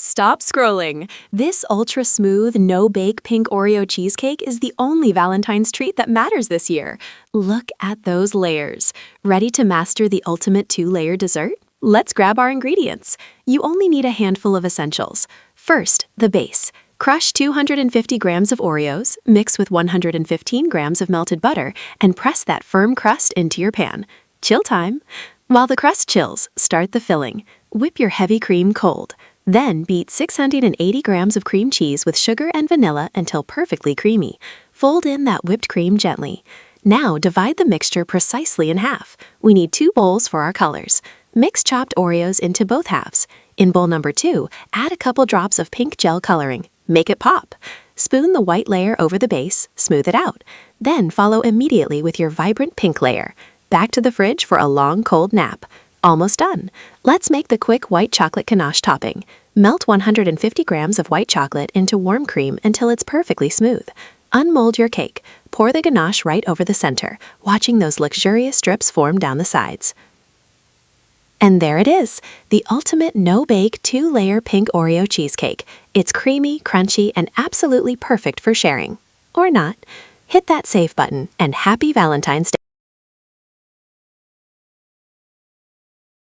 Stop scrolling. This ultra-smooth, no-bake pink Oreo cheesecake is the only Valentine's treat that matters this year. Look at those layers. Ready to master the ultimate two-layer dessert? Let's grab our ingredients. You only need a handful of essentials. First, the base. Crush 250 grams of Oreos, mix with 115 grams of melted butter, and press that firm crust into your pan. Chill time. While the crust chills, start the filling. Whip your heavy cream cold. Then beat 680 grams of cream cheese with sugar and vanilla until perfectly creamy. Fold in that whipped cream gently. Now divide the mixture precisely in half. We need 2 bowls for our colors. Mix chopped Oreos into both halves. In bowl number 2, add a couple drops of pink gel coloring. Make it pop. Spoon the white layer over the base, smooth it out. Then follow immediately with your vibrant pink layer. Back to the fridge for a long cold nap. Almost done. Let's make the quick white chocolate ganache topping. Melt 150 grams of white chocolate into warm cream until it's perfectly smooth. Unmold your cake. Pour the ganache right over the center, watching those luxurious strips form down the sides. And there it is, the ultimate no-bake 2-layer pink Oreo cheesecake. It's creamy, crunchy, and absolutely perfect for sharing. Or not. Hit that save button, and happy Valentine's Day.